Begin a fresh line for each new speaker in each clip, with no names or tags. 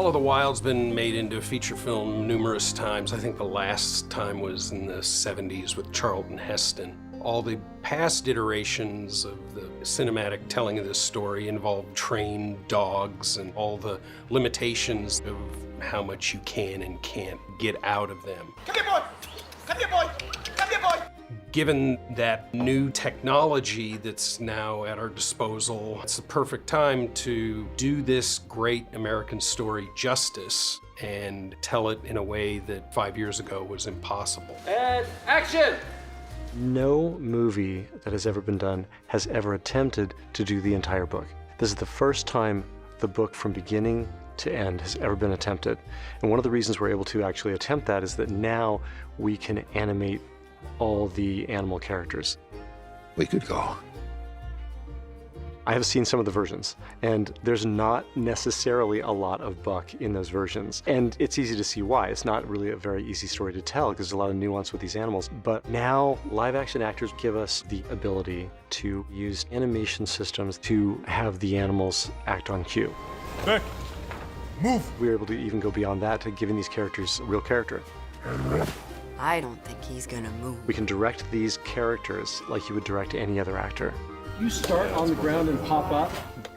of the Wild's been made into a feature film numerous times. I think the last time was in the 70s with Charlton Heston. All the past iterations of the cinematic telling of this story involved trained dogs and all the limitations of how much you can and can't get out of them.
Come here, boy! Come here, boy! Come here, boy!
Given that new technology that's now at our disposal, it's the perfect time to do this great American story justice and tell it in a way that 5 years ago was impossible.
And action!
No movie that has ever been done has ever attempted to do the entire book. This is the first time the book from beginning to end has ever been attempted. And one of the reasons we're able to actually attempt that is that now we can animate all the animal characters.
We could go.
I have seen some of the versions, and there's not necessarily a lot of Buck in those versions. And it's easy to see why. It's not really a very easy story to tell because there's a lot of nuance with these animals. But now live action actors give us the ability to use animation systems to have the animals act on cue.
Back. Move.
We're able to even go beyond that to giving these characters a real character.
I don't think he's gonna move.
We can direct these characters like you would direct any other actor.
You start on the ground and pop up.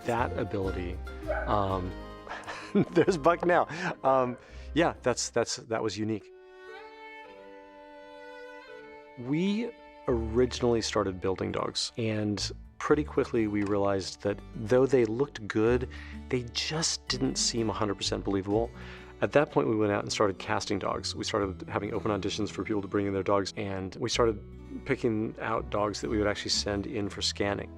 That ability, there's Buck now. Yeah, that was unique. We originally started building dogs, and pretty quickly we realized that though they looked good, they just didn't seem 100% believable. At that point, we went out and started casting dogs. We started having open auditions for people to bring in their dogs, and we started picking out dogs that we would actually send in for scanning.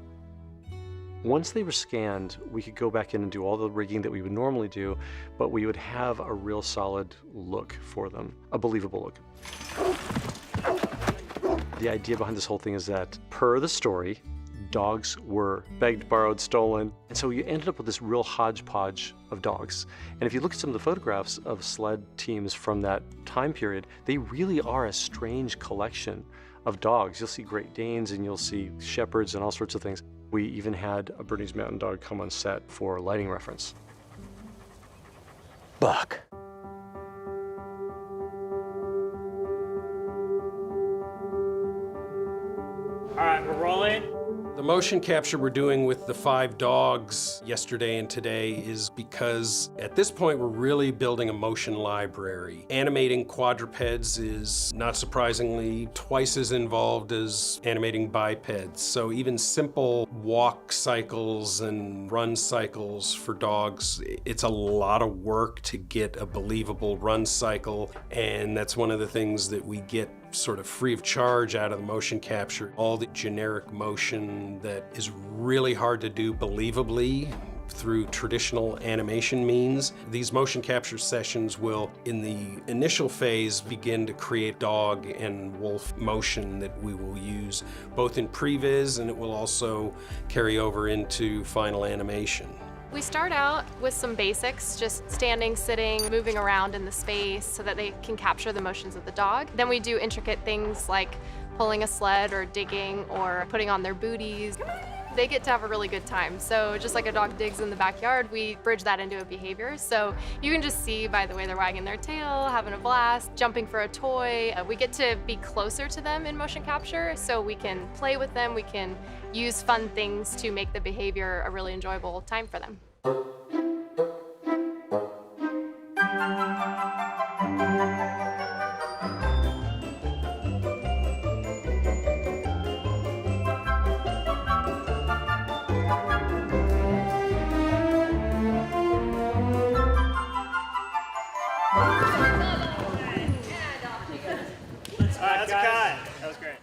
Once they were scanned, we could go back in and do all the rigging that we would normally do, but we would have a real solid look for them, a believable look. The idea behind this whole thing is that, per the story, dogs were begged, borrowed, stolen, and so you ended up with this real hodgepodge of dogs. And if you look at some of the photographs of sled teams from that time period, they really are a strange collection of dogs. You'll see Great Danes and you'll see Shepherds and all sorts of things. We even had a Bernese Mountain Dog come on set for lighting reference.
Buck.
All right, we're rolling.
The motion capture we're doing with the 5 dogs yesterday and today is because at this point we're really building a motion library. Animating quadrupeds is, not surprisingly, twice as involved as animating bipeds. So even simple walk cycles and run cycles for dogs, it's a lot of work to get a believable run cycle, and that's one of the things that we get sort of free of charge out of the motion capture. All the generic motion that is really hard to do believably through traditional animation means. These motion capture sessions will, in the initial phase, begin to create dog and wolf motion that we will use both in previs, and it will also carry over into final animation.
We start out with some basics, just standing, sitting, moving around in the space so that they can capture the motions of the dog. Then we do intricate things like pulling a sled or digging or putting on their booties. They get to have a really good time. So just like a dog digs in the backyard, we bridge that into a behavior. So you can just see by the way they're wagging their tail, having a blast, jumping for a toy. We get to be closer to them in motion capture, so we can play with them, we can use fun things to make the behavior a really enjoyable time for them.
That's a cut. That was great.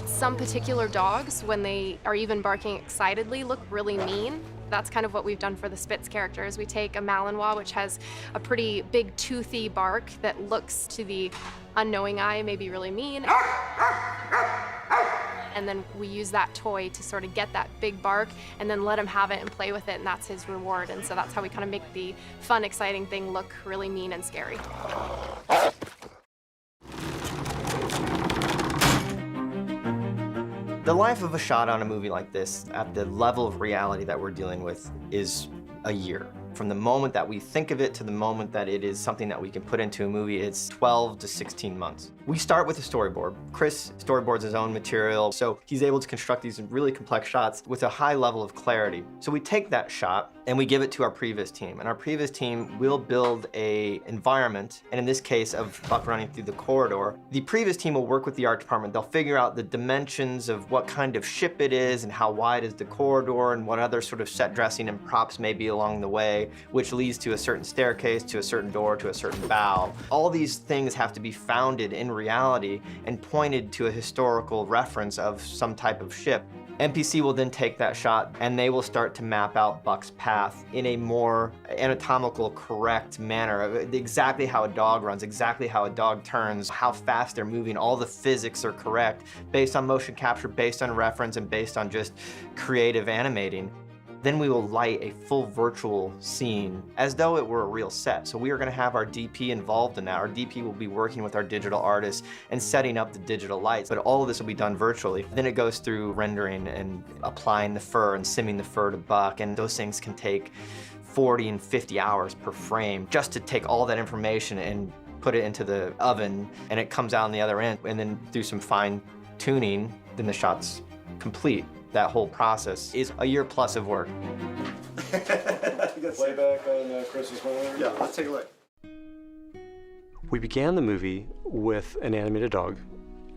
Some particular dogs, when they are even barking excitedly, look really mean. That's kind of what we've done for the Spitz characters. We take a Malinois, which has a pretty big toothy bark that looks to the unknowing eye maybe really mean. And then we use that toy to sort of get that big bark and then let him have it and play with it, and that's his reward. And so that's how we kind of make the fun, exciting thing look really mean and scary.
The life of a shot on a movie like this, at the level of reality that we're dealing with, is a year. From the moment that we think of it to the moment that it is something that we can put into a movie, it's 12 to 16 months. We start with a storyboard. Chris storyboards his own material, so he's able to construct these really complex shots with a high level of clarity. So we take that shot and we give it to our previs team, and our previs team will build a environment, and in this case of Buck running through the corridor. The previs team will work with the art department. They'll figure out the dimensions of what kind of ship it is and how wide is the corridor and what other sort of set dressing and props may be along the way, which leads to a certain staircase, to a certain door, to a certain bow. All these things have to be founded in reality and pointed to a historical reference of some type of ship. MPC will then take that shot and they will start to map out Buck's path in a more anatomical, correct manner. Exactly how a dog runs, exactly how a dog turns, how fast they're moving, all the physics are correct based on motion capture, based on reference, and based on just creative animating. Then we will light a full virtual scene as though it were a real set. So we are gonna have our DP involved in that. Our DP will be working with our digital artists and setting up the digital lights, but all of this will be done virtually. Then it goes through rendering and applying the fur and simming the fur to Buck, and those things can take 40 and 50 hours per frame just to take all that information and put it into the oven, and it comes out on the other end, and then do some fine tuning, then the shot's complete. That whole process is a year plus of work.
Playback on Chris's one?
Yeah, let's take a look.
We began the movie with an animated dog,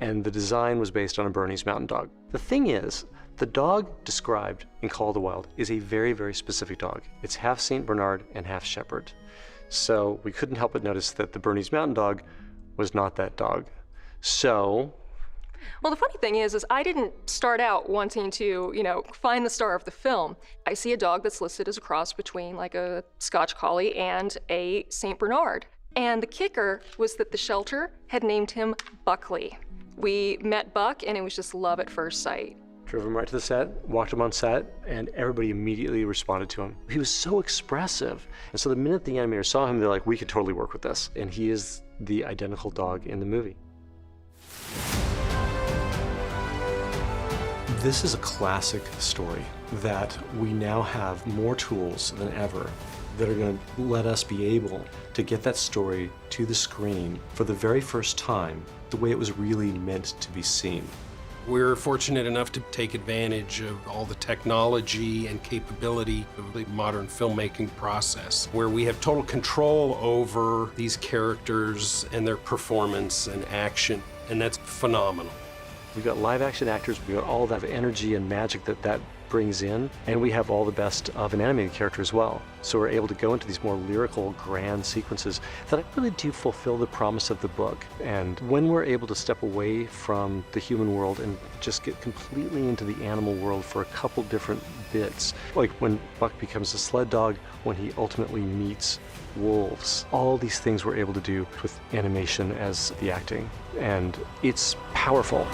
and the design was based on a Bernese Mountain Dog. The thing is, the dog described in Call of the Wild is a very, very specific dog. It's half Saint Bernard and half Shepherd. So we couldn't help but notice that the Bernese Mountain Dog was not that dog. So
well, the funny thing is I didn't start out wanting to, find the star of the film. I see a dog that's listed as a cross between like a Scotch Collie and a Saint Bernard. And the kicker was that the shelter had named him Buckley. We met Buck and it was just love at first sight.
Drove him right to the set, walked him on set, and everybody immediately responded to him. He was so expressive. And so the minute the animators saw him, they're like, we could totally work with this. And he is the identical dog in the movie. This is a classic story that we now have more tools than ever that are going to let us be able to get that story to the screen for the very first time, the way it was really meant to be seen.
We're fortunate enough to take advantage of all the technology and capability of the modern filmmaking process, where we have total control over these characters and their performance and action, and that's phenomenal.
We've got live action actors, we've got all that energy and magic that brings in, and we have all the best of an animated character as well. So we're able to go into these more lyrical, grand sequences that really do fulfill the promise of the book. And when we're able to step away from the human world and just get completely into the animal world for a couple different bits, like when Buck becomes a sled dog, when he ultimately meets wolves, all these things we're able to do with animation as the acting, and it's powerful.